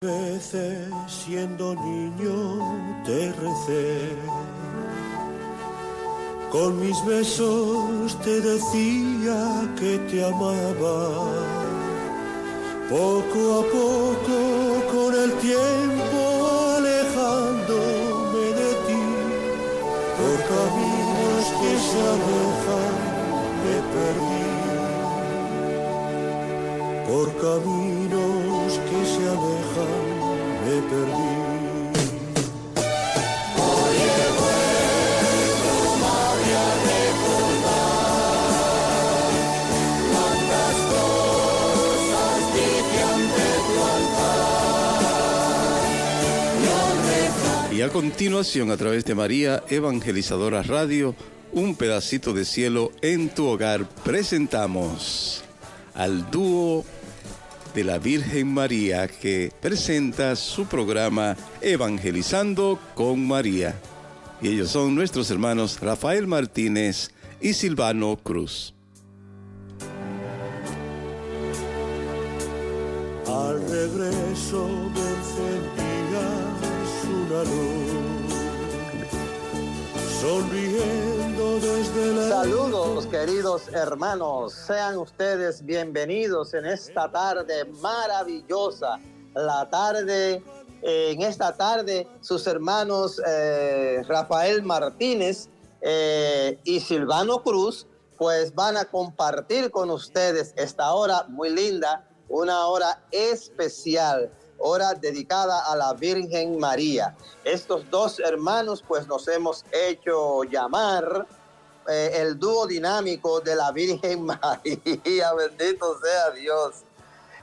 Veces siendo niño te recé, con mis besos te decía que te amaba. Poco a poco, con el tiempo alejándome de ti, por caminos que se alejan me perdí, por caminos que se alejan me perdí. Oye, vuelvo, María, a recordar cuántas cosas dije ante tu altar. Y a continuación, a través de María Evangelizadora Radio, un pedacito de cielo en tu hogar, presentamos al dúo de la Virgen María, que presenta su programa Evangelizando con María. Y ellos son nuestros hermanos Rafael Martínez y Silvano Cruz. Al regreso me encendías una luz, sonriendo desde la... Saludos, queridos hermanos, sean ustedes bienvenidos en esta tarde maravillosa, en esta tarde sus hermanos Rafael Martínez y Silvano Cruz pues van a compartir con ustedes esta hora muy linda, una hora especial, hora dedicada a la Virgen María. Estos dos hermanos pues nos hemos hecho llamar el dúo dinámico de la Virgen María, bendito sea Dios.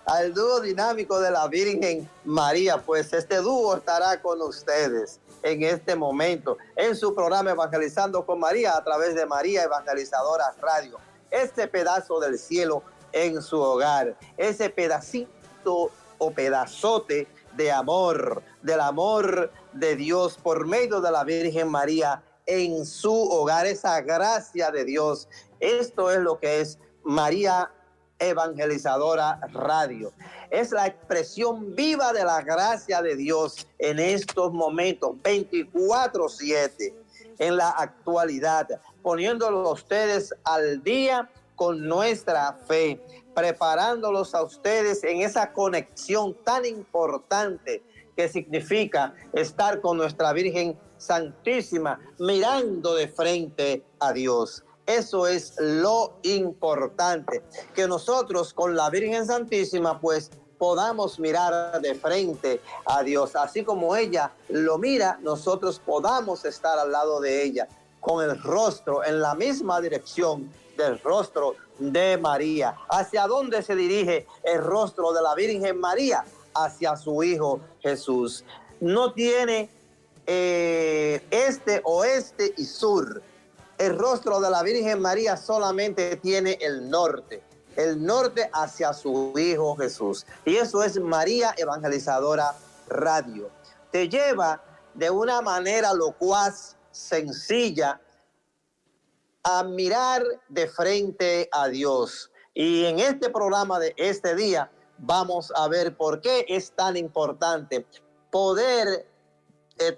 Al dúo dinámico de la Virgen María, pues este dúo estará con ustedes en este momento, en su programa Evangelizando con María, a través de María Evangelizadora Radio. Este pedazo del cielo en su hogar, ese pedacito o pedazote de amor, del amor de Dios por medio de la Virgen María en su hogar, esa gracia de Dios. Esto es lo que es María Evangelizadora Radio. Es la expresión viva de la gracia de Dios en estos momentos, 24/7, en la actualidad, poniéndolos a ustedes al día con nuestra fe, preparándolos a ustedes en esa conexión tan importante que significa estar con nuestra Virgen Santísima, mirando de frente a Dios. Eso es lo importante, que nosotros con la Virgen Santísima pues podamos mirar de frente a Dios. Así como ella lo mira, nosotros podamos estar al lado de ella, con el rostro en la misma dirección del rostro de María. ¿Hacia dónde se dirige el rostro de la Virgen María? Hacia su Hijo Jesús. No tiene este, oeste y sur. El rostro de la Virgen María solamente tiene el norte hacia su Hijo Jesús. Y eso es María Evangelizadora Radio. Te lleva de una manera locuaz, sencilla, a mirar de frente a Dios. Y en este programa de este día vamos a ver por qué es tan importante poder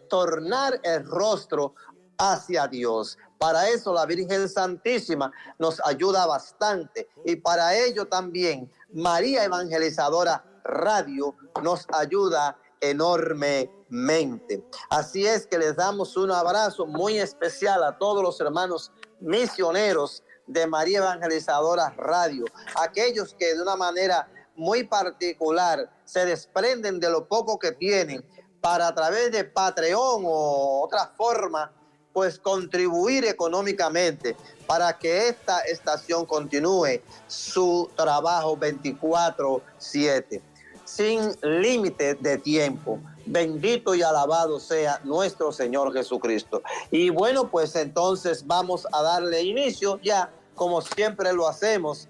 tornar el rostro hacia Dios. Para eso la Virgen Santísima nos ayuda bastante, y para ello también María Evangelizadora Radio nos ayuda enormemente. Así es que les damos un abrazo muy especial a todos los hermanos misioneros de María Evangelizadora Radio, aquellos que de una manera muy particular se desprenden de lo poco que tienen para, a través de Patreon o otra forma, pues contribuir económicamente para que esta estación continúe su trabajo 24/7, sin límite de tiempo. Bendito y alabado sea nuestro Señor Jesucristo. Y bueno, pues entonces vamos a darle inicio ya, como siempre lo hacemos,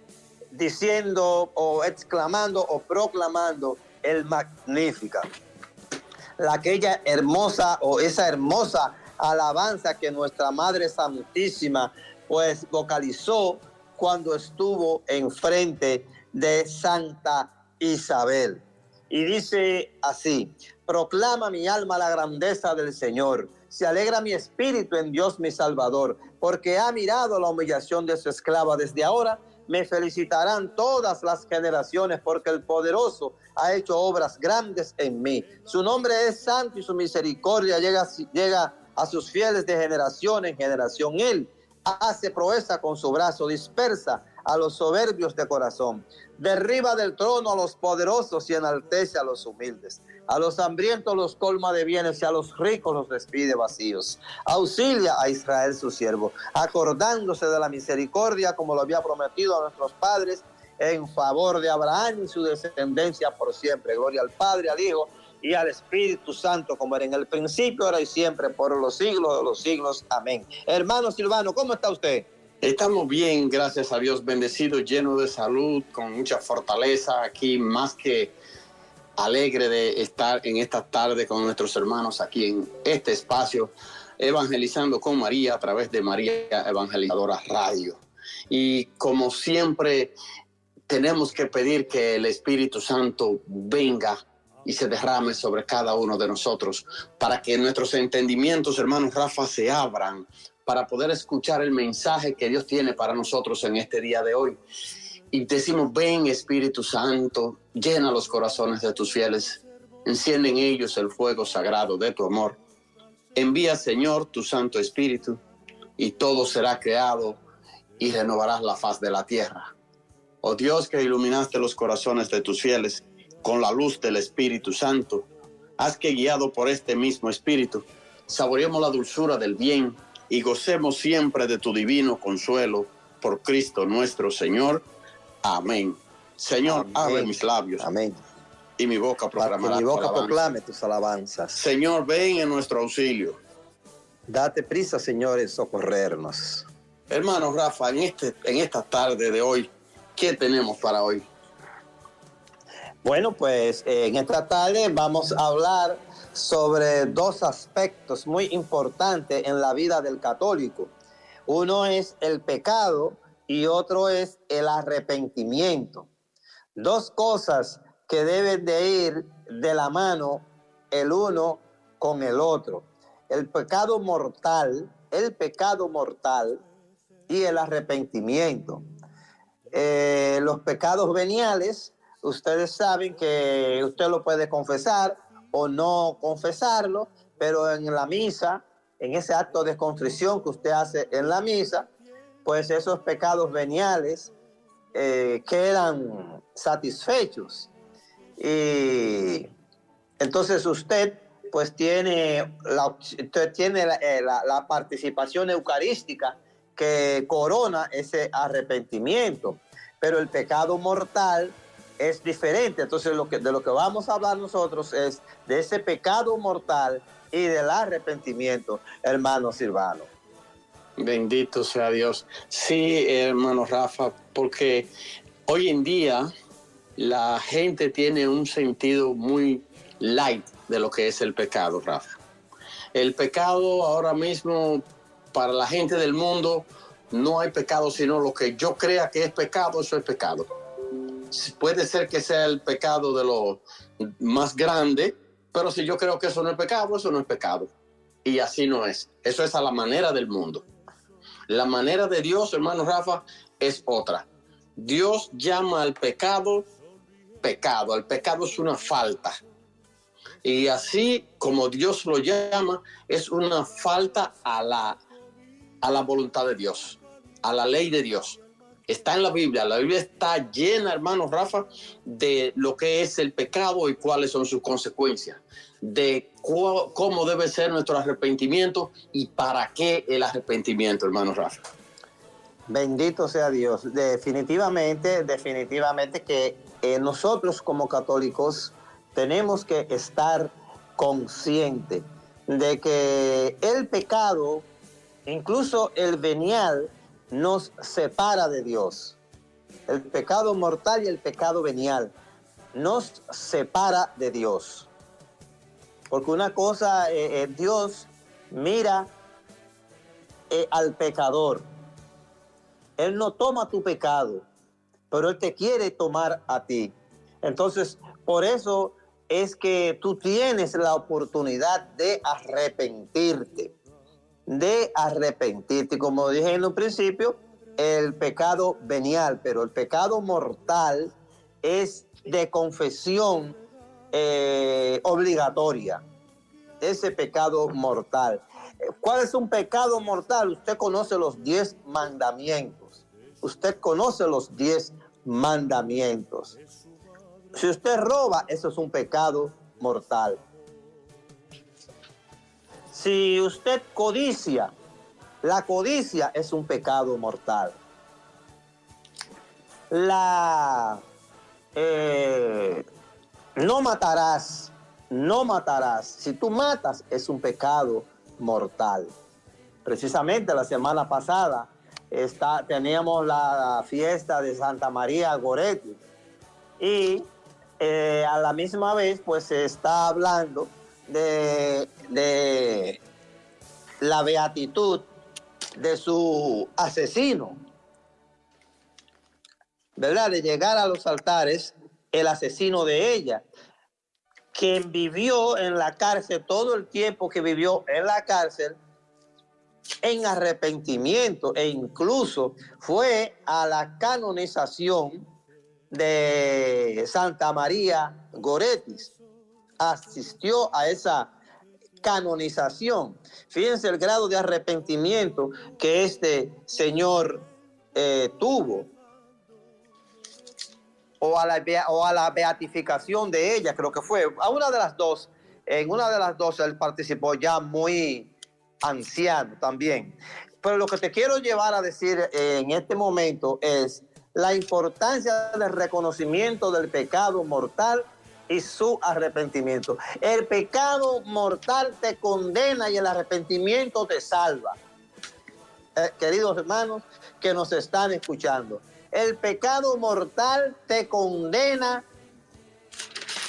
diciendo o exclamando o proclamando el Magnífica. Aquella hermosa o esa hermosa alabanza que nuestra Madre Santísima pues vocalizó cuando estuvo enfrente de Santa Isabel. y dice así: proclama mi alma la grandeza del Señor, se alegra mi espíritu en Dios mi Salvador, porque ha mirado la humillación de su esclava. Desde ahora me felicitarán todas las generaciones, porque el poderoso ha hecho obras grandes en mí. Su nombre es santo y su misericordia llega a sus fieles de generación en generación. Él hace proeza con su brazo, dispersa a los soberbios de corazón, derriba del trono a los poderosos y enaltece a los humildes. A los hambrientos los colma de bienes y a los ricos los despide vacíos. Auxilia a Israel su siervo, acordándose de la misericordia como lo había prometido a nuestros padres, en favor de Abraham y su descendencia por siempre. Gloria al Padre, al Hijo y al Espíritu Santo, como era en el principio, ahora y siempre, por los siglos de los siglos. Amén. Hermano Silvano, ¿cómo está usted? Estamos bien, gracias a Dios, bendecido, lleno de salud, con mucha fortaleza, aquí más que alegre de estar en esta tarde con nuestros hermanos aquí en este espacio, evangelizando con María a través de María Evangelizadora Radio. Y como siempre, tenemos que pedir que el Espíritu Santo venga y se derrame sobre cada uno de nosotros, para que nuestros entendimientos, hermanos Rafa, se abran, para poder escuchar el mensaje que Dios tiene para nosotros en este día de hoy. Y decimos: ven, Espíritu Santo, llena los corazones de tus fieles, enciende en ellos el fuego sagrado de tu amor. Envía, Señor, tu Santo Espíritu, y todo será creado, y renovarás la faz de la tierra. Oh Dios, que iluminaste los corazones de tus fieles con la luz del Espíritu Santo, haz que, guiado por este mismo Espíritu, saboreemos la dulzura del bien y gocemos siempre de tu divino consuelo, por Cristo nuestro Señor. Amén. Señor, Amén. abre mis labios. Amén. Y mi boca proclamará mi boca tu alabanza. proclame tus alabanzas. Señor, ven en nuestro auxilio. Date prisa, Señor, en socorrernos. Hermano Rafa, en esta tarde de hoy, ¿qué tenemos para hoy? Bueno, pues en esta tarde vamos a hablar sobre dos aspectos muy importantes en la vida del católico. Uno es el pecado y otro es el arrepentimiento. Dos cosas que deben de ir de la mano el uno con el otro. El pecado mortal y el arrepentimiento. Los pecados veniales, ustedes saben que usted lo puede confesar o no confesarlo, pero en la misa, en ese acto de contrición que usted hace en la misa, pues esos pecados veniales quedan satisfechos. Y entonces usted pues tiene la participación eucarística que corona ese arrepentimiento. Pero el pecado mortal es diferente. Entonces de lo que vamos a hablar nosotros es de ese pecado mortal y del arrepentimiento, hermano Silvano. Bendito sea Dios. Sí, hermano Rafa, porque hoy en día la gente tiene un sentido muy light de lo que es el pecado, Rafa. El pecado ahora mismo, para la gente del mundo, no hay pecado, sino lo que yo crea que es pecado, eso es pecado. Puede ser que sea el pecado de lo más grande, pero si yo creo que eso no es pecado, eso no es pecado. Y así no es. Eso es a la manera del mundo. La manera de Dios, hermano Rafa, es otra. Dios llama al pecado pecado. El pecado es una falta. Y así como Dios lo llama, es una falta a la voluntad de Dios, a la ley de Dios. Está en la Biblia está llena, hermano Rafa, de lo que es el pecado y cuáles son sus consecuencias, de cómo debe ser nuestro arrepentimiento y para qué el arrepentimiento, hermano Rafa. Bendito sea Dios. Definitivamente que nosotros como católicos tenemos que estar conscientes de que el pecado, incluso el venial, nos separa de Dios. El pecado mortal y el pecado venial nos separa de Dios. Porque una cosa, Dios mira al pecador. Él no toma tu pecado, pero Él te quiere tomar a ti. Entonces, por eso es que tú tienes la oportunidad de arrepentirte. De arrepentirte. Como dije en un principio, el pecado venial, pero el pecado mortal es de confesión obligatoria. Ese pecado mortal. ¿Cuál es un pecado mortal? Usted conoce los 10 mandamientos. Usted conoce los 10 mandamientos. Si usted roba, eso es un pecado mortal. Si usted codicia, la codicia es un pecado mortal. No matarás, no matarás. Si tú matas, es un pecado mortal. Precisamente la semana pasada teníamos la fiesta de Santa María Goretti y a la misma vez pues se está hablando de la beatitud de su asesino, ¿verdad? De llegar a los altares el asesino de ella, quien vivió en la cárcel todo el tiempo que vivió en la cárcel en arrepentimiento, e incluso fue a la canonización de Santa María Goretti, asistió a esa canonización. Fíjense el grado de arrepentimiento que este señor tuvo, o a la beatificación de ella, creo que fue, a una de las dos. En una de las dos él participó ya muy anciano también. Pero lo que te quiero llevar a decir en este momento es la importancia del reconocimiento del pecado mortal y su arrepentimiento. El pecado mortal te condena y el arrepentimiento te salva. Queridos hermanos que nos están escuchando, el pecado mortal te condena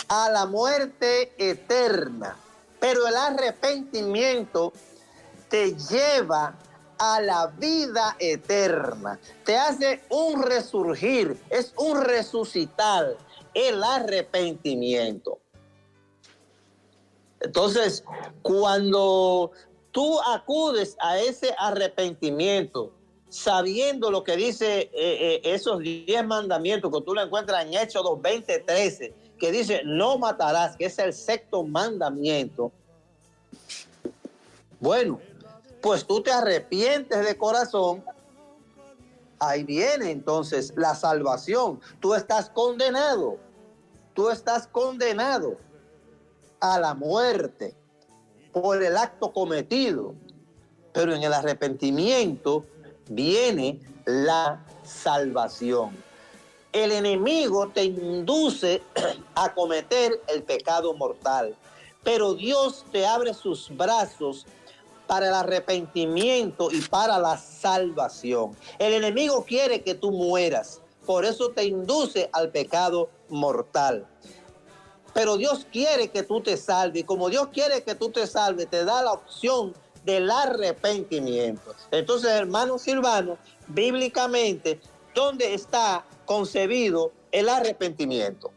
a la muerte eterna, pero el arrepentimiento te lleva a la vida eterna, te hace un resurgir, es un resucitar, el arrepentimiento. Entonces, cuando tú acudes a ese arrepentimiento, sabiendo lo que dice esos 10 mandamientos que tú lo encuentras en Éxodo 20:13, que dice no matarás, que es el 6º mandamiento. Bueno, pues tú te arrepientes de corazón, ahí viene entonces la salvación. Tú estás condenado a la muerte por el acto cometido, pero en el arrepentimiento viene la salvación. El enemigo te induce a cometer el pecado mortal, pero Dios te abre sus brazos para el arrepentimiento y para la salvación. El enemigo quiere que tú mueras, por eso te induce al pecado mortal. Pero Dios quiere que tú te salves, y como Dios quiere que tú te salves, te da la opción del arrepentimiento. Entonces, hermano Silvano, bíblicamente, ¿dónde está concebido el arrepentimiento?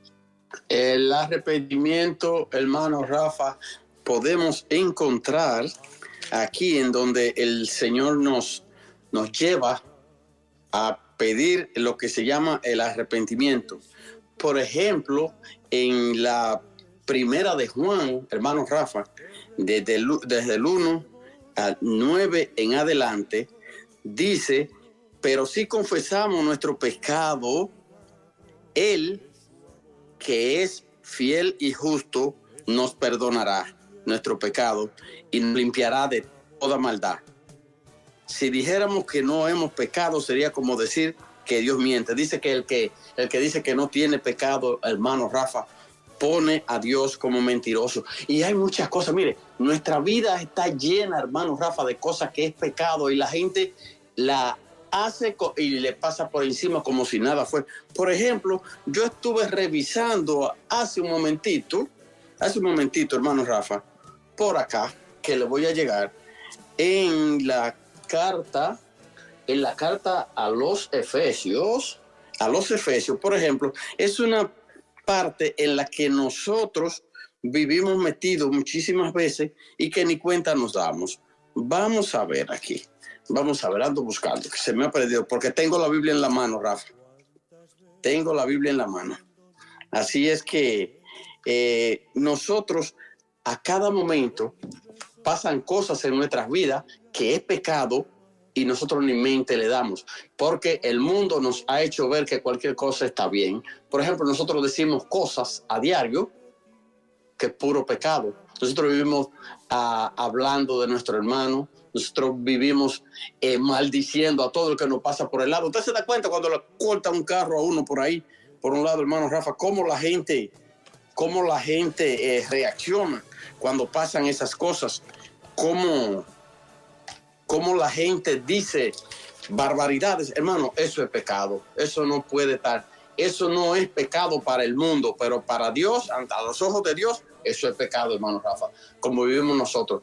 El arrepentimiento, hermano Rafa, podemos encontrar aquí en donde el Señor nos lleva a pedir lo que se llama el arrepentimiento. Por ejemplo, en la primera de Juan, hermano Rafa, desde el 1 al 9 en adelante, dice: pero si confesamos nuestro pecado, Él, que es fiel y justo, nos perdonará nuestro pecado y nos limpiará de toda maldad. Si dijéramos que no hemos pecado, sería como decir que Dios miente. Dice que el que dice que no tiene pecado, hermano Rafa, pone a Dios como mentiroso. Y hay muchas cosas. Mire, nuestra vida está llena, hermano Rafa, de cosas que es pecado y la gente la hace y le pasa por encima como si nada fue. Por ejemplo, yo estuve revisando hace un momentito, hermano Rafa, por acá, que le voy a llegar, en la carta a los Efesios, por ejemplo, es una parte en la que nosotros vivimos metidos muchísimas veces y que ni cuenta nos damos. Vamos a ver aquí. Vamos a ver, ando buscando, que se me ha perdido, porque tengo la Biblia en la mano, Rafa. Tengo la Biblia en la mano. Así es que nosotros a cada momento pasan cosas en nuestras vidas que es pecado y nosotros ni mente le damos, porque el mundo nos ha hecho ver que cualquier cosa está bien. Por ejemplo, nosotros decimos cosas a diario que es puro pecado. Nosotros vivimos hablando de nuestro hermano, nosotros vivimos maldiciendo a todo el que nos pasa por el lado. Usted se da cuenta cuando le corta un carro a uno por ahí, por un lado, hermano Rafa, cómo la gente reacciona cuando pasan esas cosas, cómo la gente dice barbaridades. Hermano, eso es pecado, eso no puede estar, eso no es pecado para el mundo, pero para Dios, ante los ojos de Dios, eso es pecado, hermano Rafa. Como vivimos nosotros,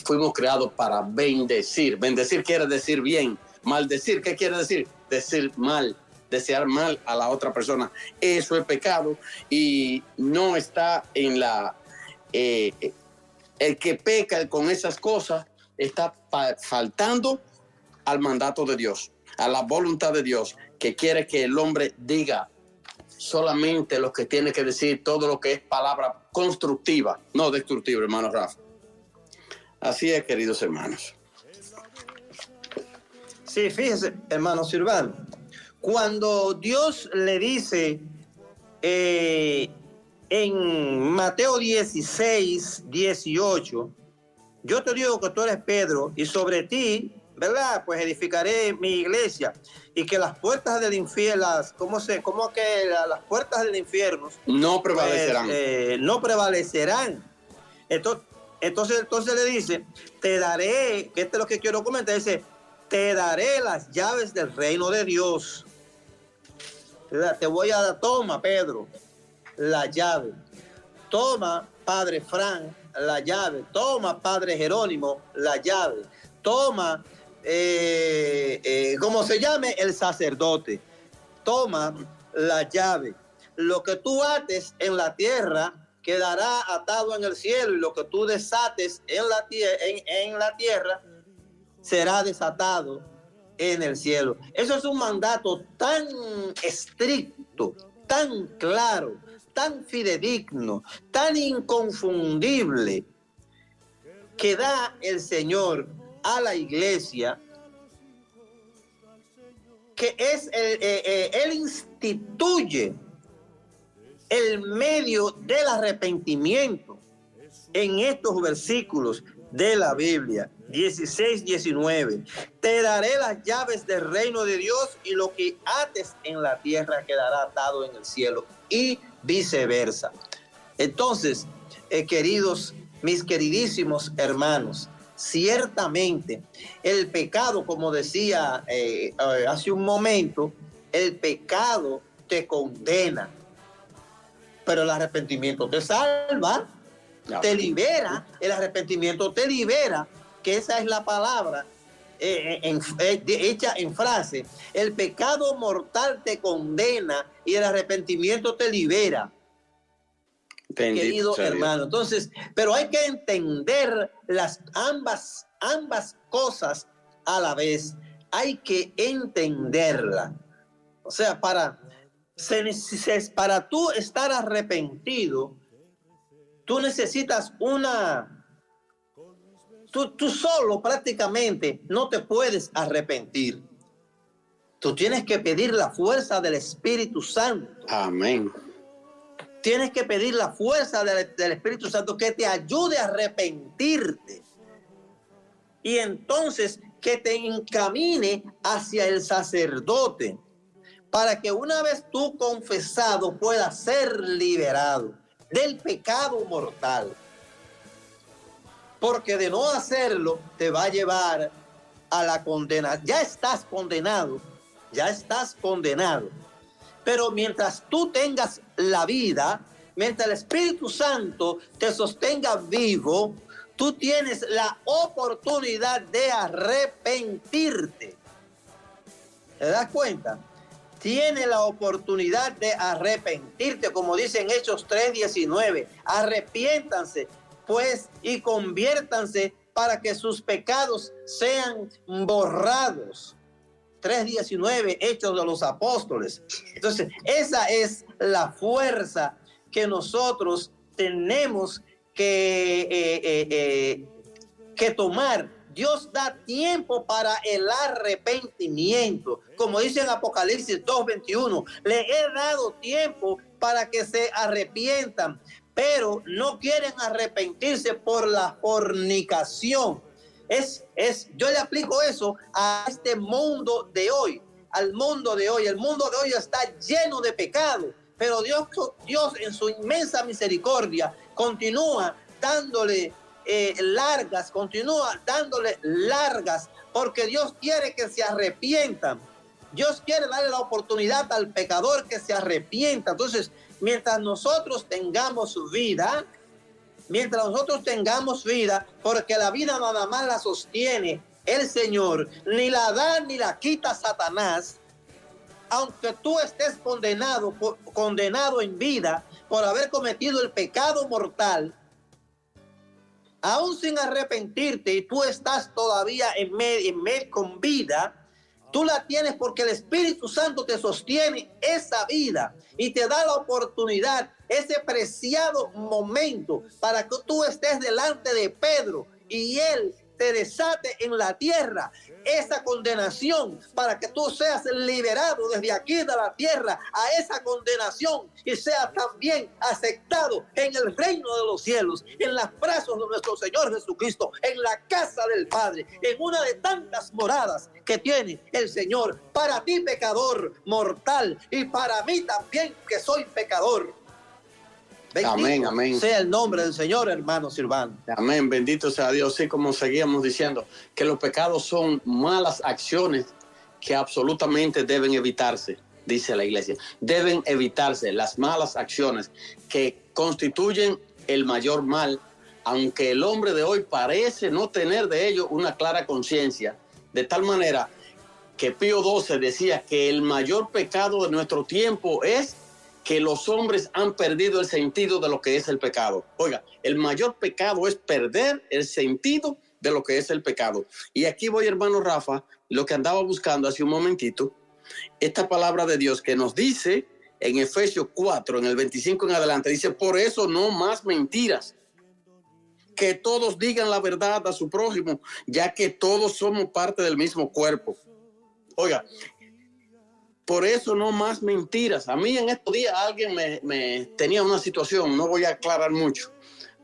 fuimos creados para bendecir. Bendecir quiere decir bien. Maldecir, ¿qué quiere decir? Decir mal, desear mal a la otra persona. Eso es pecado y no está en la... el que peca con esas cosas está faltando al mandato de Dios, a la voluntad de Dios, que quiere que el hombre diga solamente lo que tiene que decir, todo lo que es palabra constructiva, no destructiva, hermano Rafa. Así es, queridos hermanos. Sí, fíjese, hermano Silvano, cuando Dios le dice en Mateo 16, 18, yo te digo que tú eres Pedro y sobre ti, ¿verdad? Pues edificaré mi iglesia y que las puertas del infierno, las puertas del infierno no prevalecerán. Pues, no prevalecerán. Entonces le dice, te daré, que esto es lo que quiero comentar, dice, te daré las llaves del reino de Dios. ¿Verdad? Te voy a dar, toma Pedro, la llave. Toma Padre Fran, la llave. Toma Padre Jerónimo, la llave. Toma, como se llame, el sacerdote. Toma la llave. Lo que tú ates en la tierra quedará atado en el cielo y lo que tú desates en la tierra será desatado en el cielo. Eso es un mandato tan estricto, tan claro, tan fidedigno, tan inconfundible que da el Señor a la iglesia, que es Él instituye el medio del arrepentimiento en estos versículos de la Biblia 16, 19. Te daré las llaves del reino de Dios y lo que ates en la tierra quedará atado en el cielo y viceversa. Entonces, mis queridísimos hermanos, ciertamente el pecado, como decía hace un momento, el pecado te condena, pero el arrepentimiento te salva, te libera, el arrepentimiento te libera, que esa es la palabra hecha en frase. El pecado mortal te condena y el arrepentimiento te libera. Bendito querido hermano. Entonces, pero hay que entender ambas cosas a la vez. Hay que entenderla. O sea, para tú estar arrepentido, tú necesitas tú solo prácticamente no te puedes arrepentir. Tú tienes que pedir la fuerza del Espíritu Santo. Amén. Tienes que pedir la fuerza del Espíritu Santo que te ayude a arrepentirte. Y entonces que te encamine hacia el sacerdote, para que una vez tú confesado puedas ser liberado del pecado mortal. Porque de no hacerlo te va a llevar a la condena. Ya estás condenado. Pero mientras tú tengas la vida, mientras el Espíritu Santo te sostenga vivo, tú tienes la oportunidad de arrepentirte. ¿Te das cuenta? tiene la oportunidad de arrepentirte, como dice en Hechos 3:19. Arrepiéntanse, pues, y conviértanse para que sus pecados sean borrados. 3:19, Hechos de los Apóstoles. Entonces, esa es la fuerza que nosotros tenemos que tomar. Dios da tiempo para el arrepentimiento. Como dice en Apocalipsis 2:21, le he dado tiempo para que se arrepientan, pero no quieren arrepentirse por la fornicación. Yo le aplico eso a este mundo de hoy, al mundo de hoy. El mundo de hoy está lleno de pecado, pero Dios en su inmensa misericordia continúa dándole largas, porque Dios quiere que se arrepientan. Dios quiere darle la oportunidad al pecador que se arrepienta. Entonces, mientras nosotros tengamos vida, porque la vida nada más la sostiene el Señor, ni la da ni la quita Satanás. Aunque tú estés condenado en vida por haber cometido el pecado mortal, aún sin arrepentirte, y tú estás todavía con vida, tú la tienes porque el Espíritu Santo te sostiene esa vida y te da la oportunidad, ese preciado momento para que tú estés delante de Pedro y él te desate en la tierra esa condenación para que tú seas liberado desde aquí de la tierra a esa condenación y seas también aceptado en el reino de los cielos, en los brazos de nuestro Señor Jesucristo, en la casa del Padre, en una de tantas moradas que tiene el Señor para ti, pecador mortal, y para mí también, que soy pecador. Bendito Amén, amén. sea el nombre del Señor, hermano Silvano. Amén, bendito sea Dios. Sí, como seguíamos diciendo, que los pecados son malas acciones que absolutamente deben evitarse, dice la iglesia. Deben evitarse las malas acciones que constituyen el mayor mal, aunque el hombre de hoy parece no tener de ello una clara conciencia, de tal manera que Pío XII decía que el mayor pecado de nuestro tiempo es que los hombres han perdido el sentido de lo que es el pecado. Oiga, el mayor pecado es perder el sentido de lo que es el pecado. Y aquí voy, hermano Rafa, lo que andaba buscando hace un momentito, esta palabra de Dios que nos dice en Efesios 4, en el 25 en adelante, dice, por eso no más mentiras, que todos digan la verdad a su prójimo, ya que todos somos parte del mismo cuerpo. Oiga, por eso no más mentiras. A mí en estos días alguien me tenía una situación, no voy a aclarar mucho,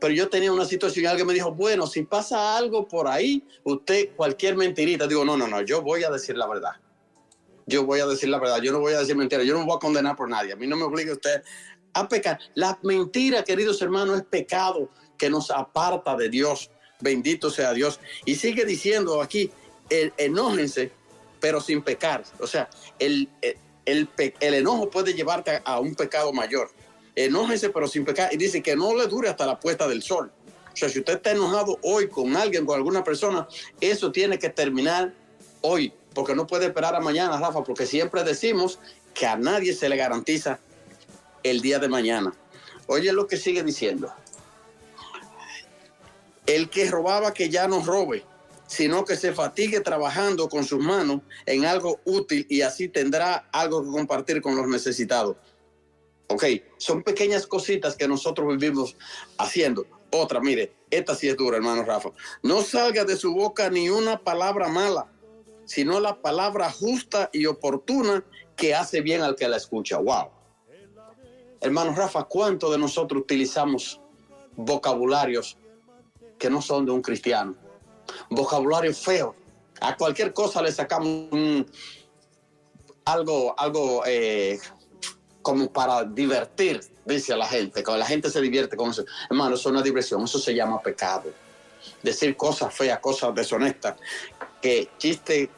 pero yo tenía una situación y alguien me dijo, bueno, si pasa algo por ahí, usted cualquier mentirita. Digo, no, yo voy a decir la verdad. Yo voy a decir la verdad, yo no voy a decir mentiras, yo no me voy a condenar por nadie. A mí no me obliga usted a pecar. La mentira, queridos hermanos, es pecado que nos aparta de Dios. Bendito sea Dios. Y sigue diciendo aquí, enójense, pero sin pecar. O sea, el enojo puede llevarte a un pecado mayor. Enójese, pero sin pecar. Y dice que no le dure hasta la puesta del sol. O sea, si usted está enojado hoy con alguien, con alguna persona, eso tiene que terminar hoy, porque no puede esperar a mañana, Rafa, porque siempre decimos que a nadie se le garantiza el día de mañana. Oye lo que sigue diciendo. El que robaba, que ya no robe, sino que se fatigue trabajando con sus manos en algo útil y así tendrá algo que compartir con los necesitados. Ok, son pequeñas cositas que nosotros vivimos haciendo. Otra, mire, esta sí es dura, hermano Rafa. No salga de su boca ni una palabra mala, sino la palabra justa y oportuna que hace bien al que la escucha. Wow. Hermano Rafa, ¿cuánto de nosotros utilizamos vocabularios que no son de un cristiano? Vocabulario feo. A cualquier cosa le sacamos algo como para divertir, dice a la gente. Cuando la gente se divierte con eso, hermano, eso es una diversión, eso se llama pecado. Decir cosas feas, cosas deshonestas, que chistes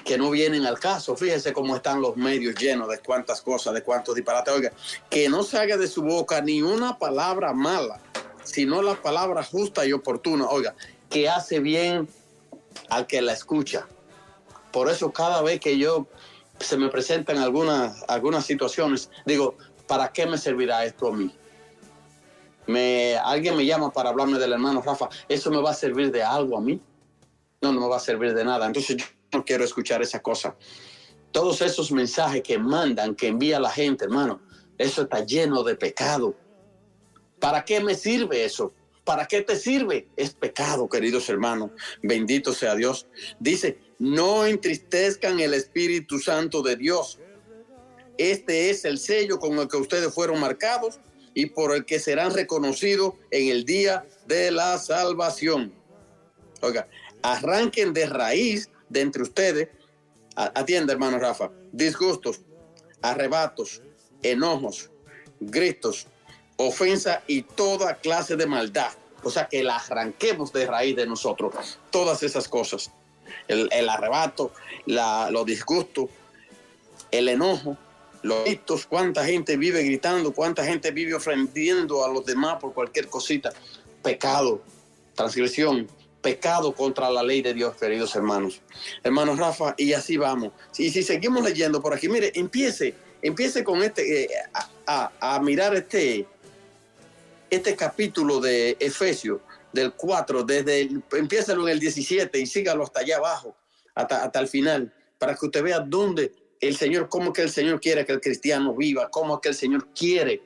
que no vienen al caso. Fíjese cómo están los medios llenos de cuántas cosas, de cuántos disparates. Oiga, que no salga de su boca ni una palabra mala, sino la palabra justa y oportuna. Oiga, que hace bien al que la escucha. Por eso cada vez que yo se me presentan algunas situaciones, digo, ¿para qué me servirá esto a mí? Alguien me llama para hablarme del hermano Rafa, ¿eso me va a servir de algo a mí? No, no me va a servir de nada. Entonces yo no quiero escuchar esa cosa. Todos esos mensajes que mandan, que envía la gente, hermano, eso está lleno de pecado. ¿Para qué me sirve eso? ¿Para qué te sirve? Es pecado, queridos hermanos. Bendito sea Dios. Dice, no entristezcan el Espíritu Santo de Dios. Este es el sello con el que ustedes fueron marcados y por el que serán reconocidos en el día de la salvación. Oiga, arranquen de raíz de entre ustedes, atiende hermano Rafa, disgustos, arrebatos, enojos, gritos, ofensa y toda clase de maldad. O sea, que la arranquemos de raíz de nosotros, todas esas cosas. El arrebato, los disgustos, el enojo, los gritos, cuánta gente vive gritando, cuánta gente vive ofendiendo a los demás por cualquier cosita. Pecado, transgresión, pecado contra la ley de Dios, queridos hermanos. Hermanos Rafa, y así vamos. Y si seguimos leyendo por aquí, mire, empiece con a mirar este capítulo de Efesios, del 4, empiézalo en el 17 y sígalo hasta allá abajo, hasta el final, para que usted vea dónde el Señor, cómo que el Señor quiere que el cristiano viva, cómo que el Señor quiere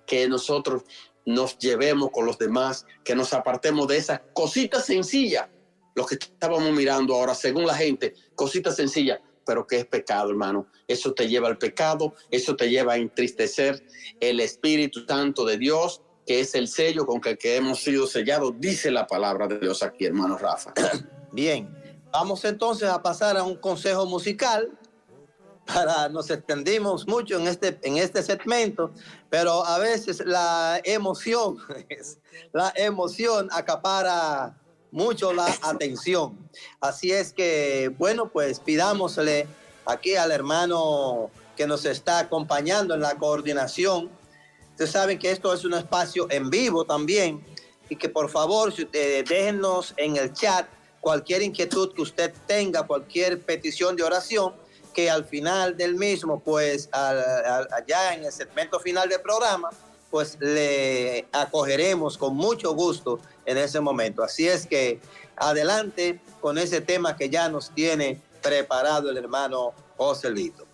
que nosotros nos llevemos con los demás, que nos apartemos de esas cositas sencillas, lo que estábamos mirando ahora, según la gente, cositas sencillas, pero que es pecado, hermano. Eso te lleva al pecado, eso te lleva a entristecer el Espíritu Santo de Dios, que es el sello con el que hemos sido sellados, dice la palabra de Dios aquí, hermano Rafa. Bien, vamos entonces a pasar a un consejo musical. Nos extendimos mucho en este segmento, pero a veces la emoción acapara mucho la atención. Así es que, bueno, pues pidámosle aquí al hermano que nos está acompañando en la coordinación. Ustedes saben que esto es un espacio en vivo también y que por favor déjennos en el chat cualquier inquietud que usted tenga, cualquier petición de oración, que al final del mismo, pues allá en el segmento final del programa, pues le acogeremos con mucho gusto en ese momento. Así es que adelante con ese tema que ya nos tiene preparado el hermano Joselito.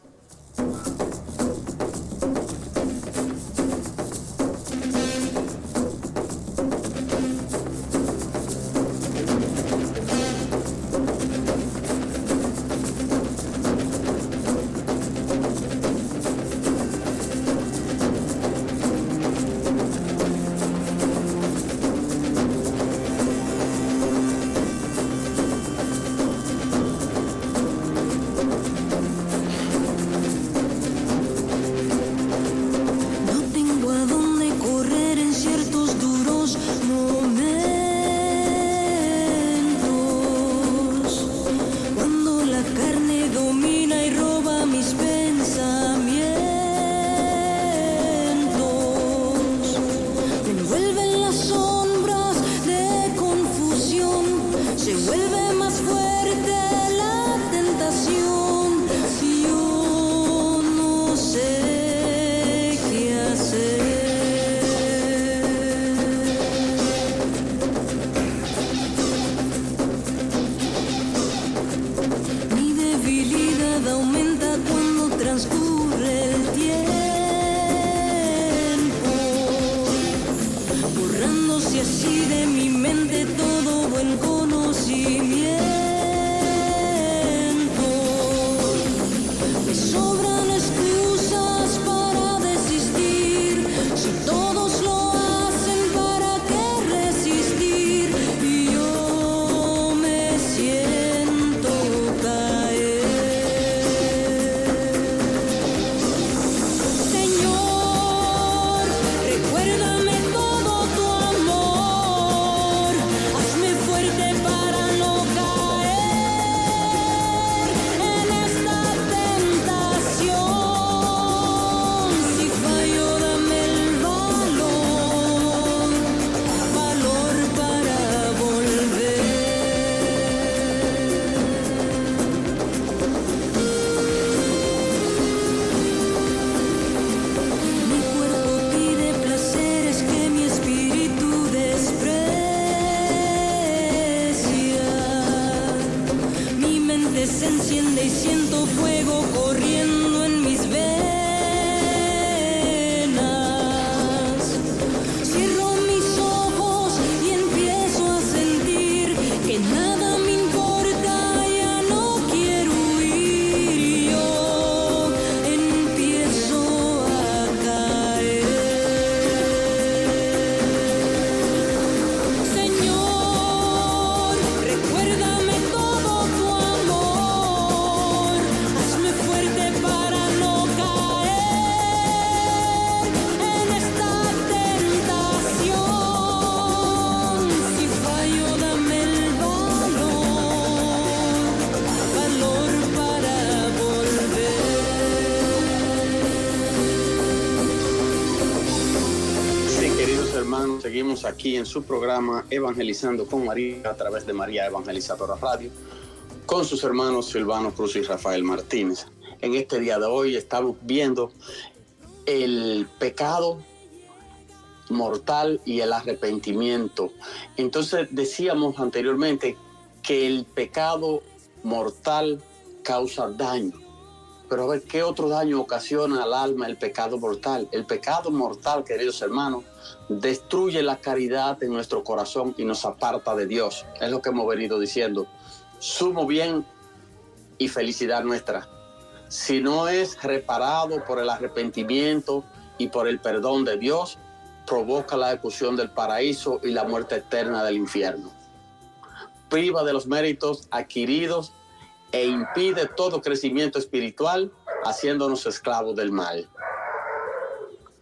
mente se enciende y siento fuego corriendo en mis venas. Cierro mis ojos y empiezo a sentir que nada me importa, ya no quiero huir. Yo empiezo a caer. Señor, recuérdame todo tu amor. Hazme fuerte para no caer en esta tentación. Si fallo, dame el valor para volver. Sí, queridos hermanos, seguimos aquí en su programa Evangelizando con María a través de María Evangelizadora Radio con sus hermanos Silvano Cruz y Rafael Martínez. En este día de hoy estamos viendo el pecado mortal y el arrepentimiento. Entonces decíamos anteriormente que el pecado mortal causa daño. Pero a ver, ¿qué otro daño ocasiona al alma el pecado mortal? El pecado mortal, queridos hermanos, destruye la caridad en nuestro corazón y nos aparta de Dios. Es lo que hemos venido diciendo. Sumo bien y felicidad nuestra. Si no es reparado por el arrepentimiento y por el perdón de Dios, provoca la ejecución del paraíso y la muerte eterna del infierno. Priva de los méritos adquiridos e impide todo crecimiento espiritual, haciéndonos esclavos del mal.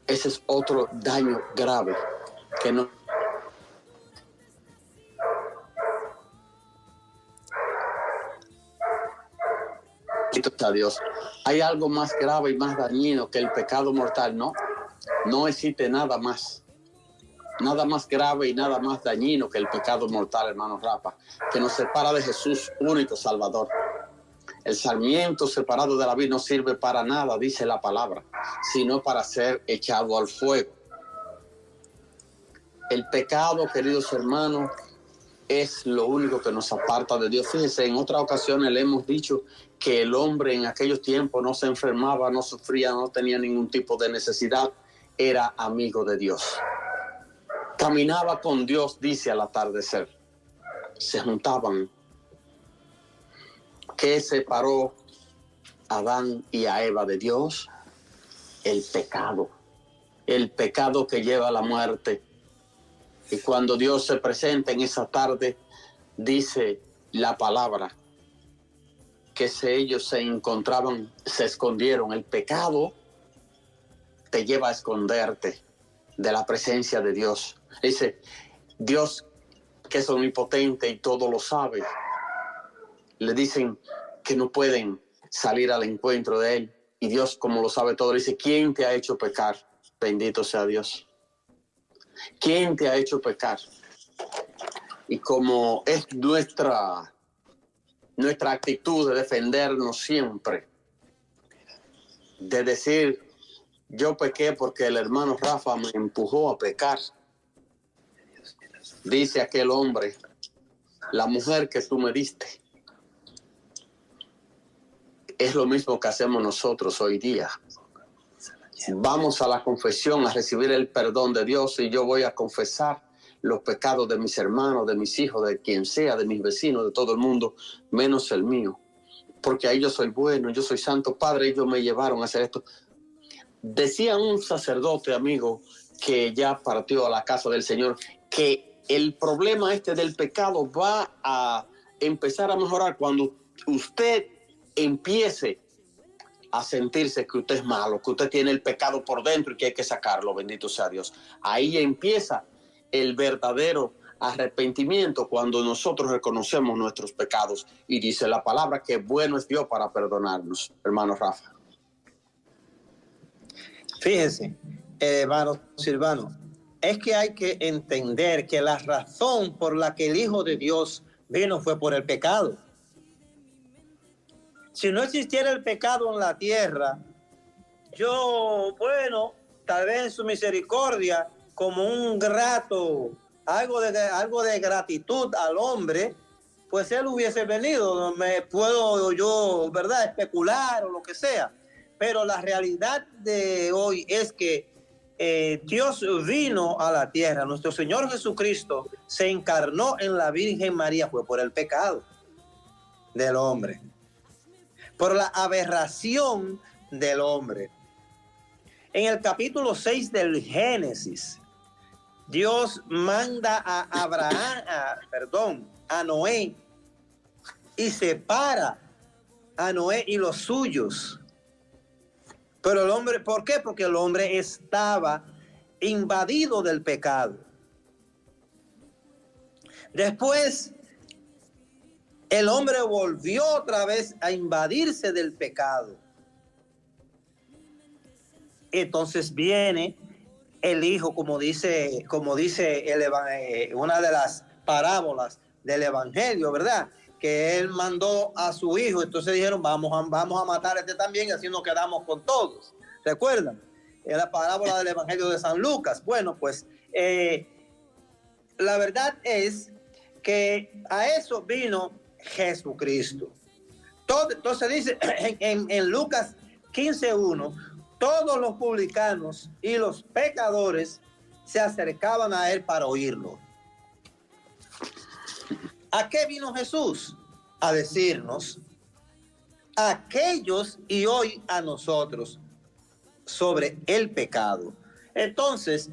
Ese es otro daño grave que no. A Dios. ¿Hay algo más grave y más dañino que el pecado mortal? No, no existe nada más grave y nada más dañino que el pecado mortal, hermano Rafa, que nos separa de Jesús, único Salvador. El sarmiento separado de la vid no sirve para nada, dice la palabra, sino para ser echado al fuego. El pecado, queridos hermanos, es lo único que nos aparta de Dios. Fíjense, en otras ocasiones le hemos dicho que el hombre en aquellos tiempos no se enfermaba, no sufría, no tenía ningún tipo de necesidad, era amigo de Dios. Caminaba con Dios, dice al atardecer. Se juntaban. ¿Qué separó a Adán y a Eva de Dios? El pecado que lleva a la muerte. Y cuando Dios se presenta en esa tarde, dice la palabra que si ellos se encontraban, se escondieron. El pecado te lleva a esconderte de la presencia de Dios. Dice, Dios, que es omnipotente y todo lo sabe, le dicen que no pueden salir al encuentro de Él. Y Dios, como lo sabe todo, le dice, ¿quién te ha hecho pecar? Bendito sea Dios. ¿Quién te ha hecho pecar? Y como es nuestra actitud de defendernos siempre, de decir, yo pequé porque el hermano Rafa me empujó a pecar. Dice aquel hombre, la mujer que tú me diste. Es lo mismo que hacemos nosotros hoy día. Vamos a la confesión a recibir el perdón de Dios y yo voy a confesar los pecados de mis hermanos, de mis hijos, de quien sea, de mis vecinos, de todo el mundo, menos el mío. Porque ahí yo soy bueno, yo soy santo. Padre, ellos me llevaron a hacer esto. Decía un sacerdote, amigo, que ya partió a la casa del Señor, que el problema del pecado va a empezar a mejorar cuando usted empiece a sentirse que usted es malo, que usted tiene el pecado por dentro y que hay que sacarlo, bendito sea Dios. Ahí empieza el verdadero arrepentimiento, cuando nosotros reconocemos nuestros pecados y dice la palabra que bueno es Dios para perdonarnos, hermano Rafa. Fíjense, hermano Silvano, es que hay que entender que la razón por la que el Hijo de Dios vino fue por el pecado. Si no existiera el pecado en la tierra, tal vez en su misericordia, como un grato, algo de gratitud al hombre, pues él hubiese venido. Me puedo yo, ¿verdad?, especular o lo que sea. Pero la realidad de hoy es que Dios vino a la tierra. Nuestro Señor Jesucristo se encarnó en la Virgen María. Fue por el pecado del hombre, por la aberración del hombre. En el capítulo 6 del Génesis, Dios manda a Noé, y separa a Noé y los suyos. Pero el hombre, ¿por qué? Porque el hombre estaba invadido del pecado. Después, el hombre volvió otra vez a invadirse del pecado. Entonces viene el hijo, como dice una de las parábolas del evangelio, ¿verdad? Que él mandó a su hijo, entonces dijeron, vamos a matar a este también, y así nos quedamos con todos. ¿Recuerdan? Es la parábola del evangelio de San Lucas. Bueno, pues la verdad es que a eso vino Jesucristo. Entonces dice en Lucas 15:1, todos los publicanos y los pecadores se acercaban a él para oírlo. ¿A qué vino Jesús? A decirnos, a aquellos y hoy a nosotros, sobre el pecado. Entonces,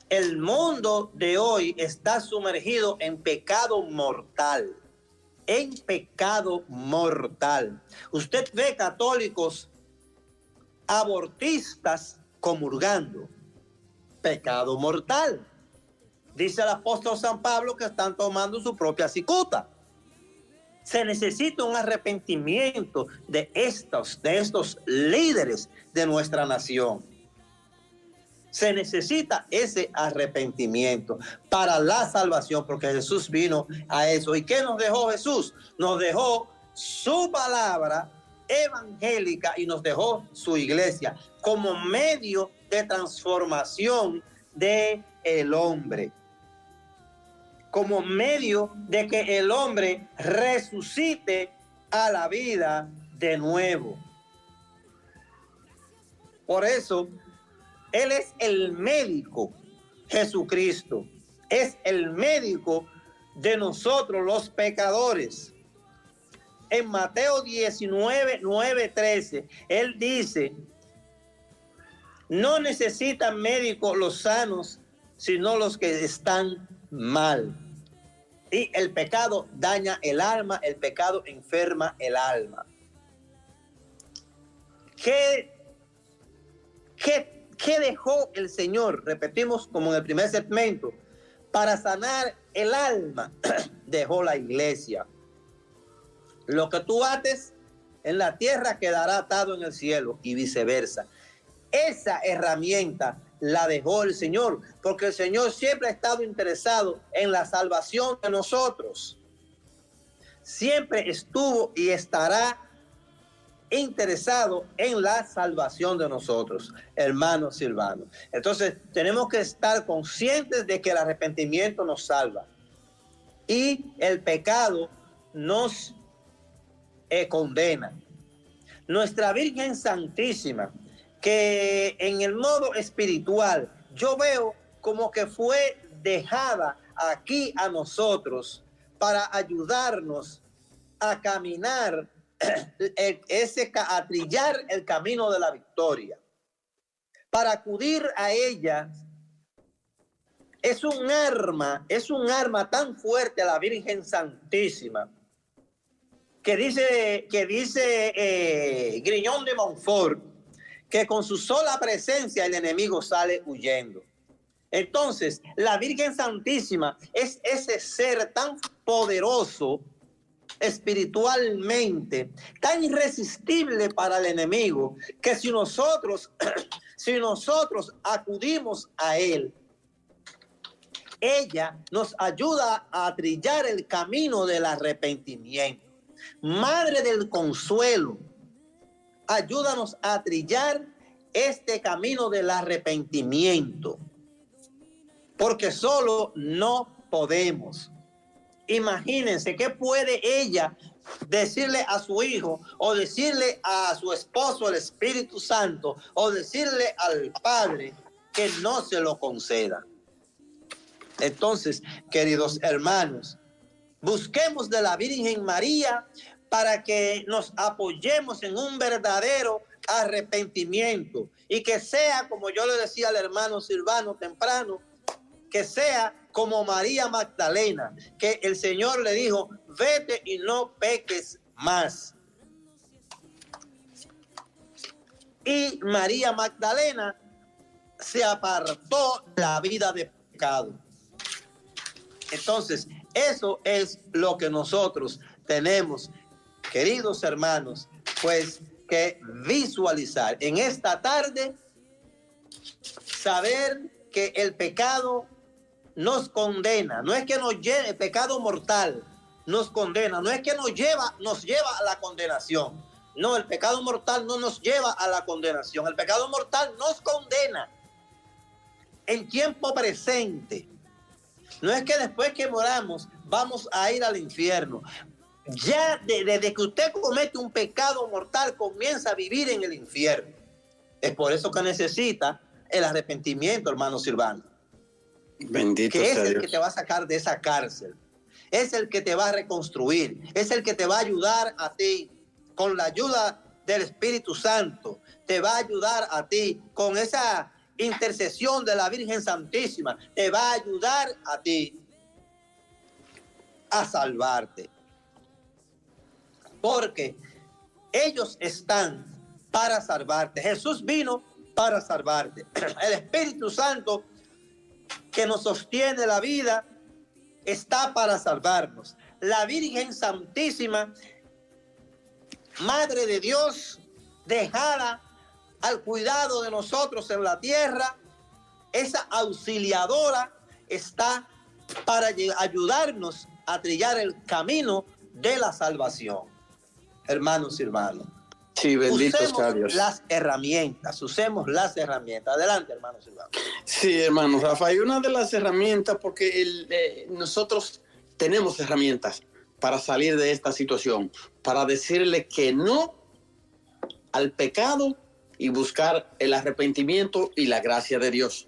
el mundo de hoy está sumergido en pecado mortal. En pecado mortal. Usted ve católicos abortistas comulgando. Pecado mortal. Dice el apóstol San Pablo que están tomando su propia cicuta. Se necesita un arrepentimiento de estos líderes de nuestra nación. Se necesita ese arrepentimiento para la salvación, porque Jesús vino a eso. ¿Y qué nos dejó Jesús? Nos dejó su palabra evangélica y nos dejó su iglesia como medio de transformación del hombre, como medio de que el hombre resucite a la vida de nuevo. Por eso, Él es el médico, Jesucristo, es el médico de nosotros los pecadores. En Mateo 19, 9, 13, Él dice, no necesitan médicos los sanos, sino los que están mal. Y el pecado daña el alma, el pecado enferma el alma. ¿Qué dejó el Señor? Repetimos como en el primer segmento, para sanar el alma, dejó la iglesia. Lo que tú ates en la tierra quedará atado en el cielo y viceversa. Esa herramienta la dejó el Señor, porque el Señor siempre ha estado interesado en la salvación de nosotros. Siempre estuvo y estará interesado en la salvación de nosotros, hermanos Silvano. Entonces, tenemos que estar conscientes de que el arrepentimiento nos salva y el pecado nos condena. Nuestra Virgen Santísima, que en el modo espiritual yo veo como que fue dejada aquí a nosotros para ayudarnos a caminar, a trillar el camino de la victoria. Para acudir a ella es un arma tan fuerte a la Virgen Santísima que dice Griñón de Montfort que con su sola presencia el enemigo sale huyendo. Entonces, la Virgen Santísima es ese ser tan poderoso espiritualmente, tan irresistible para el enemigo, que si nosotros acudimos a él, ella nos ayuda a trillar el camino del arrepentimiento. Madre del consuelo, ayúdanos a trillar este camino del arrepentimiento, porque solo no podemos. Imagínense qué puede ella decirle a su hijo o decirle a su esposo, el Espíritu Santo, o decirle al Padre que no se lo conceda. Entonces, queridos hermanos, busquemos de la Virgen María para que nos apoyemos en un verdadero arrepentimiento y que sea, como yo le decía al hermano Silvano temprano, que sea como María Magdalena, que el Señor le dijo, vete y no peques más. Y María Magdalena se apartó de la vida de pecado. Entonces, eso es lo que nosotros tenemos, queridos hermanos, pues que visualizar en esta tarde, saber que el pecado nos condena, no es que nos lleve, el pecado mortal nos condena, no es que nos lleva a la condenación, no, el pecado mortal no nos lleva a la condenación, el pecado mortal nos condena en tiempo presente. No es que después que moramos vamos a ir al infierno. Ya desde que usted comete un pecado mortal comienza a vivir en el infierno. Es por eso que necesita el arrepentimiento, hermano Silvano. Bendito que es sea el Dios. que te va a sacar de esa cárcel, es el que te va a reconstruir, es el que te va a ayudar a ti con la ayuda del Espíritu Santo, te va a ayudar a ti con esa intercesión de la Virgen Santísima, te va a ayudar a ti a salvarte, porque ellos están para salvarte. Jesús vino para salvarte. El Espíritu Santo que nos sostiene la vida está para salvarnos. La Virgen Santísima, Madre de Dios, dejada al cuidado de nosotros en la tierra, esa auxiliadora está para ayudarnos a trillar el camino de la salvación. Hermanos y hermanos, Sí, bendito sea usemos Dios. usemos las herramientas. Adelante, hermanos y hermanos. Sí, hermano Rafa, hay una de las herramientas, porque nosotros tenemos herramientas para salir de esta situación, para decirle que no al pecado y buscar el arrepentimiento y la gracia de Dios.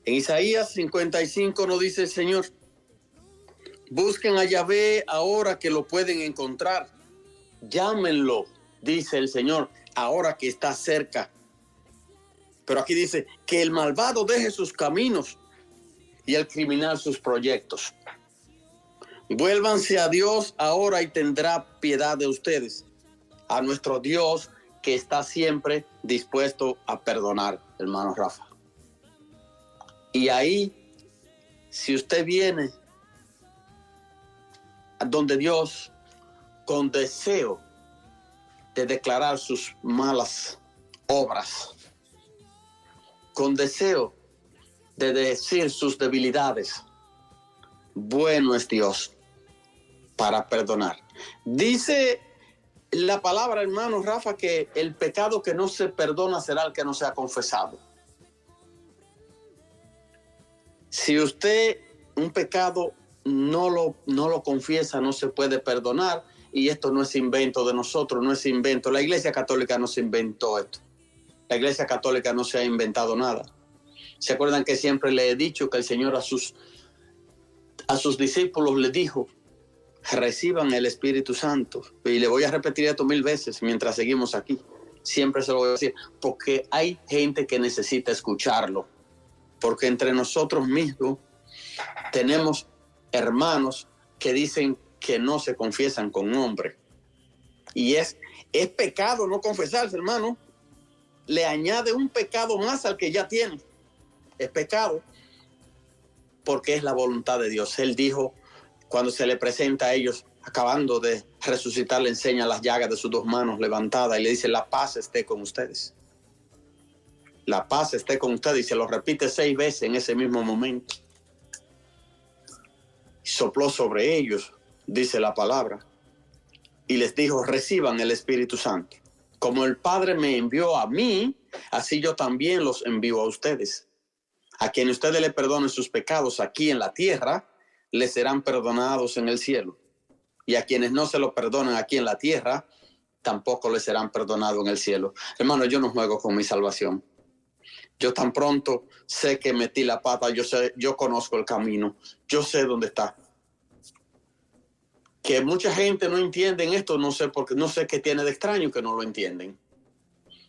En Isaías 55 nos dice el Señor, busquen a Yahvé ahora que lo pueden encontrar. Llámenlo, dice el Señor, ahora que está cerca. Pero aquí dice que el malvado deje sus caminos y el criminal sus proyectos. Vuélvanse a Dios ahora y tendrá piedad de ustedes. A nuestro Dios que está siempre dispuesto a perdonar, hermano Rafa. Y ahí, si usted viene a donde Dios con deseo de declarar sus malas obras, con deseo de decir sus debilidades, bueno es Dios para perdonar. Dice la palabra, hermano Rafa, que el pecado que no se perdona será el que no sea confesado. Si usted un pecado no lo confiesa, no se puede perdonar. Y esto no es invento de nosotros, no es invento. La Iglesia Católica no se inventó esto. La Iglesia Católica no se ha inventado nada. ¿Se acuerdan que siempre le he dicho que el Señor a sus discípulos le dijo, reciban el Espíritu Santo? Y le voy a repetir esto 1000 veces mientras seguimos aquí. Siempre se lo voy a decir, porque hay gente que necesita escucharlo. Porque entre nosotros mismos tenemos hermanos que dicen que no se confiesan con hombre. Y es pecado no confesarse, hermano. Le añade un pecado más al que ya tiene. Es pecado porque es la voluntad de Dios. Él dijo, cuando se le presenta a ellos, acabando de resucitar, le enseña las llagas de sus 2 manos levantadas y le dice, la paz esté con ustedes. La paz esté con ustedes. Y se lo repite 6 veces en ese mismo momento. Y sopló sobre ellos, dice la palabra, y les dijo, reciban el Espíritu Santo. Como el Padre me envió a mí, así yo también los envío a ustedes. A quien ustedes le perdonen sus pecados aquí en la tierra, les serán perdonados en el cielo. Y a quienes no se lo perdonan aquí en la tierra, tampoco les serán perdonados en el cielo. Hermano, yo no juego con mi salvación. Yo tan pronto sé que metí la pata, yo conozco el camino, yo sé dónde está. Que mucha gente no entiende esto, no sé por qué, no sé qué tiene de extraño que no lo entienden.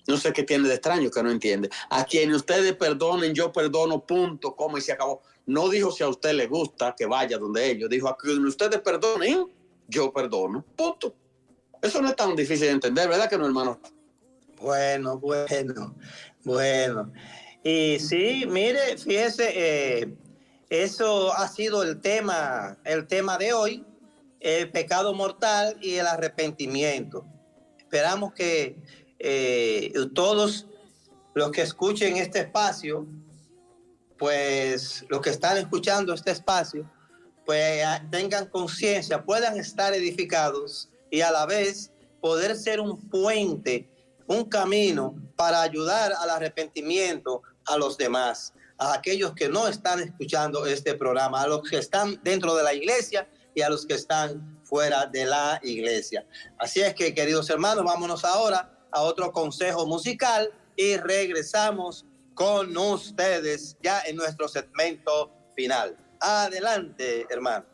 No sé qué tiene de extraño que no entiende. A quienes ustedes perdonen, yo perdono, punto, coma y se acabó. No dijo si a usted le gusta que vaya donde ellos. Dijo a quienes ustedes perdonen, yo perdono, punto. Eso no es tan difícil de entender, ¿verdad que no, hermano? Bueno. Y sí, mire, fíjese, eso ha sido el tema de hoy, el pecado mortal y el arrepentimiento. Esperamos que todos los que escuchen este espacio, pues los que están escuchando este espacio, pues tengan conciencia, puedan estar edificados y a la vez poder ser un puente, un camino para ayudar al arrepentimiento a los demás, a aquellos que no están escuchando este programa, a los que están dentro de la iglesia y a los que están fuera de la iglesia. Así es que, queridos hermanos, vámonos ahora a otro consejo musical y regresamos con ustedes ya en nuestro segmento final. Adelante, hermano.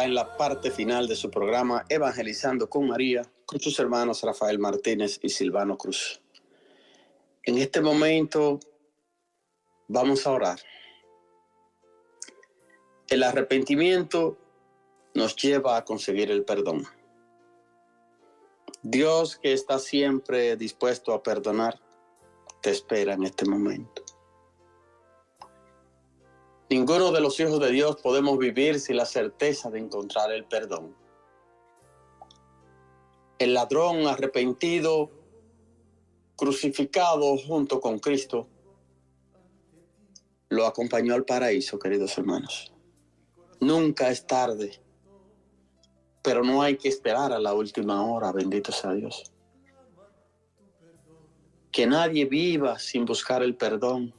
ya en la parte final de su programa Evangelizando con María, con sus hermanos Rafael Martínez y Silvano Cruz. En este momento vamos a orar. El arrepentimiento nos lleva a conseguir el perdón. Dios, que está siempre dispuesto a perdonar, te espera en este momento. Ninguno de los hijos de Dios podemos vivir sin la certeza de encontrar el perdón. El ladrón arrepentido, crucificado junto con Cristo, lo acompañó al paraíso, queridos hermanos. Nunca es tarde, pero no hay que esperar a la última hora, bendito sea Dios. Que nadie viva sin buscar el perdón.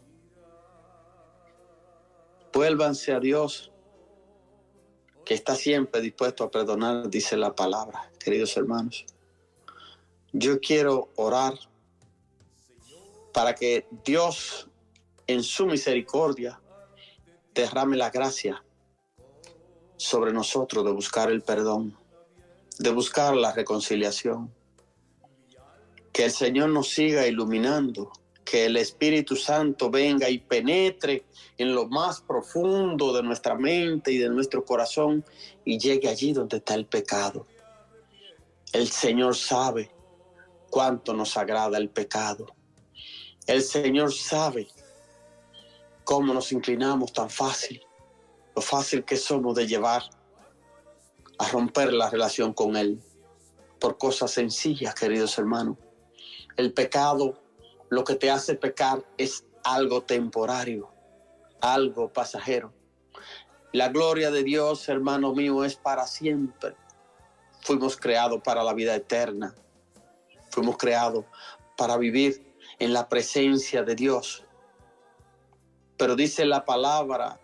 Vuélvanse a Dios, que está siempre dispuesto a perdonar, dice la palabra, queridos hermanos. Yo quiero orar para que Dios, en su misericordia, derrame la gracia sobre nosotros de buscar el perdón, de buscar la reconciliación. Que el Señor nos siga iluminando, que el Espíritu Santo venga y penetre en lo más profundo de nuestra mente y de nuestro corazón y llegue allí donde está el pecado. El Señor sabe cuánto nos agrada el pecado. El Señor sabe cómo nos inclinamos tan fácil, lo fácil que somos de llevar a romper la relación con Él por cosas sencillas, queridos hermanos. El pecado, lo que te hace pecar es algo temporario, algo pasajero. La gloria de Dios, hermano mío, es para siempre. Fuimos creados para la vida eterna. Fuimos creados para vivir en la presencia de Dios. Pero dice la palabra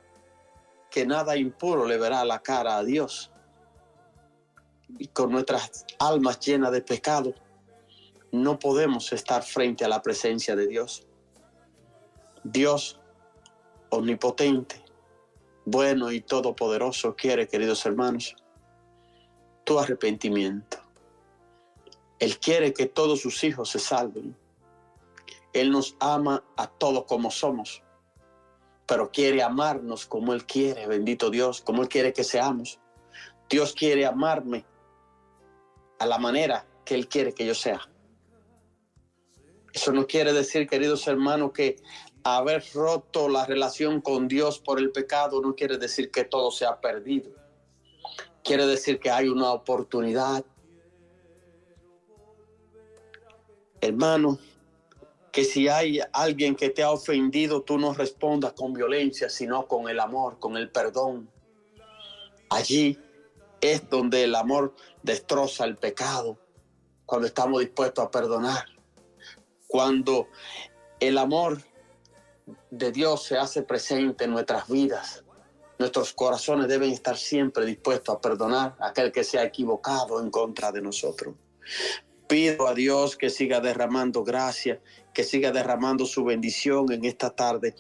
que nada impuro le verá la cara a Dios. Y con nuestras almas llenas de pecado, no podemos estar frente a la presencia de Dios. Dios omnipotente, bueno y todopoderoso quiere, queridos hermanos, tu arrepentimiento. Él quiere que todos sus hijos se salven. Él nos ama a todos como somos, pero quiere amarnos como Él quiere, bendito Dios, como Él quiere que seamos. Dios quiere amarme a la manera que Él quiere que yo sea. Eso no quiere decir, queridos hermanos, que haber roto la relación con Dios por el pecado no quiere decir que todo se ha perdido. Quiere decir que hay una oportunidad. Hermano, que si hay alguien que te ha ofendido, tú no respondas con violencia, sino con el amor, con el perdón. Allí es donde el amor destroza el pecado, cuando estamos dispuestos a perdonar. Cuando el amor de Dios se hace presente en nuestras vidas, nuestros corazones deben estar siempre dispuestos a perdonar a aquel que se ha equivocado en contra de nosotros. Pido a Dios que siga derramando gracia, que siga derramando su bendición en esta tarde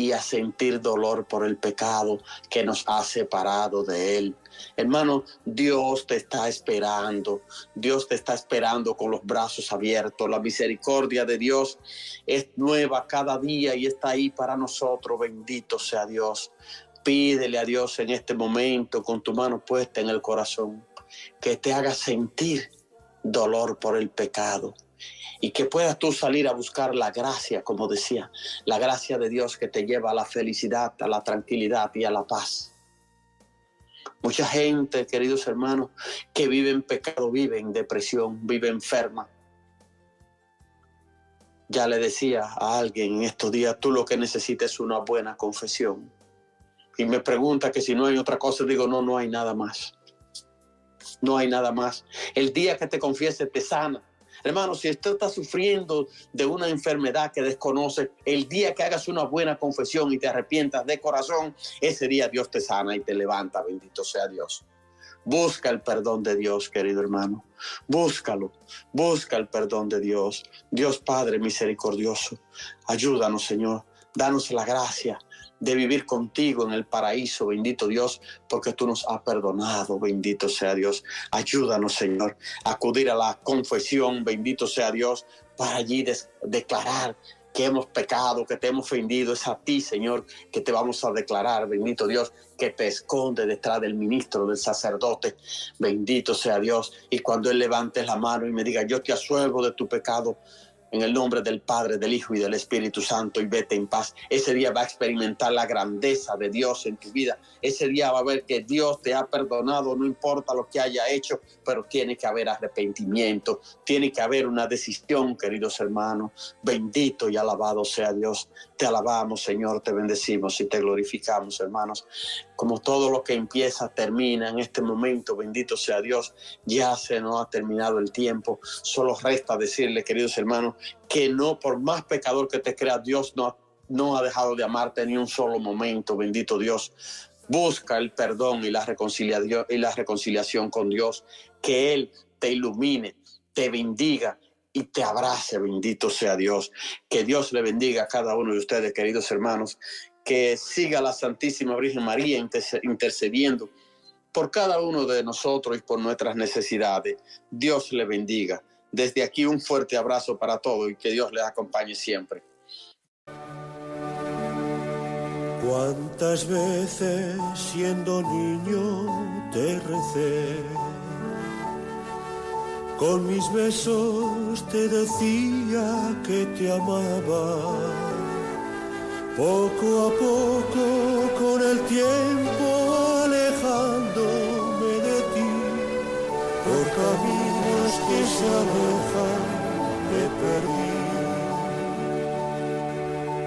y a sentir dolor por el pecado que nos ha separado de Él. Hermano, Dios te está esperando. Dios te está esperando con los brazos abiertos. La misericordia de Dios es nueva cada día y está ahí para nosotros. Bendito sea Dios. Pídele a Dios en este momento, con tu mano puesta en el corazón, que te haga sentir dolor por el pecado. Y que puedas tú salir a buscar la gracia, como decía, la gracia de Dios que te lleva a la felicidad, a la tranquilidad y a la paz. Mucha gente, queridos hermanos, que vive en pecado, vive en depresión, vive enferma. Ya le decía a alguien en estos días, tú lo que necesitas es una buena confesión. Y me pregunta que si no hay otra cosa, digo, no hay nada más. No hay nada más. El día que te confieses te sana. Hermano, si usted está sufriendo de una enfermedad que desconoce, el día que hagas una buena confesión y te arrepientas de corazón, ese día Dios te sana y te levanta, bendito sea Dios. Busca el perdón de Dios, querido hermano. Búscalo, busca el perdón de Dios. Dios Padre misericordioso, ayúdanos, Señor. Danos la gracia de vivir contigo en el paraíso, bendito Dios, porque tú nos has perdonado, bendito sea Dios. Ayúdanos, Señor, a acudir a la confesión, bendito sea Dios, para allí declarar que hemos pecado, que te hemos ofendido. Es a ti, Señor, que te vamos a declarar, bendito Dios, que te esconde detrás del ministro, del sacerdote, bendito sea Dios. Y cuando él levante la mano y me diga, yo te absuelvo de tu pecado, en el nombre del Padre, del Hijo y del Espíritu Santo, y vete en paz. Ese día va a experimentar la grandeza de Dios en tu vida. Ese día va a ver que Dios te ha perdonado, no importa lo que haya hecho, pero tiene que haber arrepentimiento, tiene que haber una decisión, queridos hermanos. Bendito y alabado sea Dios. Te alabamos, Señor, te bendecimos y te glorificamos, hermanos. Como todo lo que empieza, termina en este momento, bendito sea Dios. Ya se nos ha terminado el tiempo. Solo resta decirle, queridos hermanos, que no, por más pecador que te creas, Dios no ha dejado de amarte ni un solo momento, bendito Dios. Busca el perdón y la reconciliación con Dios. Que Él te ilumine, te bendiga y te abrace, bendito sea Dios. Que Dios le bendiga a cada uno de ustedes, queridos hermanos. Que siga la Santísima Virgen María intercediendo por cada uno de nosotros y por nuestras necesidades. Dios le bendiga. Desde aquí un fuerte abrazo para todos y que Dios les acompañe siempre. Cuántas veces siendo niño te recé, con mis besos te decía que te amaba. Poco a poco, con el tiempo alejándome de ti, por caminos que se alejan me perdí.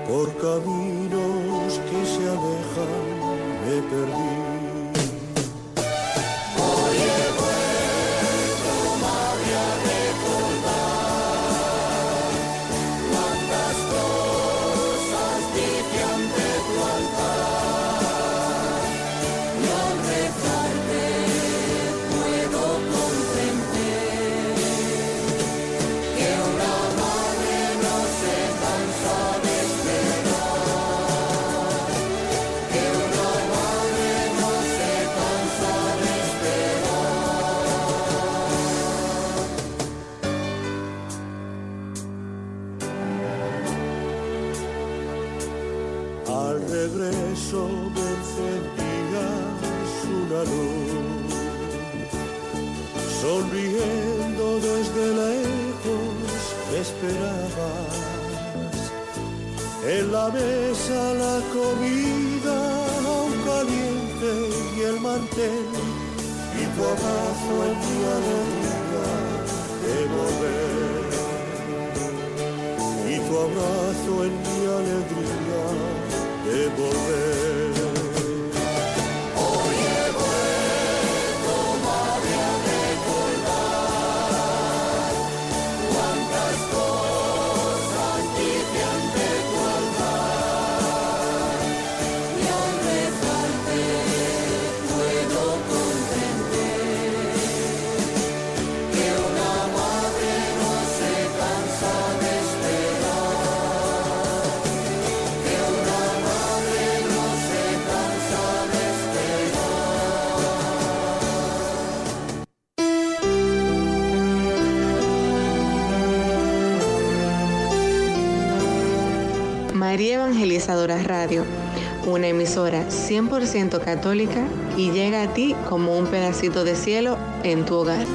Por caminos que se alejan me perdí. Al regreso me encendías una luz, sonriendo desde lejos me esperabas. En la mesa la comida aún caliente y el mantel, y tu abrazo en mi alegría de volver. Y tu abrazo en mi alegría de volver. Hoy he vuelto, madre, a recordar cuántas cosas dicen de tu altar, y al rezarte puedo comprender que una madre no se cansa de esperar, que una madre no se cansa de esperar. María Evangelizadora Radio, una emisora 100% católica y llega a ti como un pedacito de cielo en tu hogar.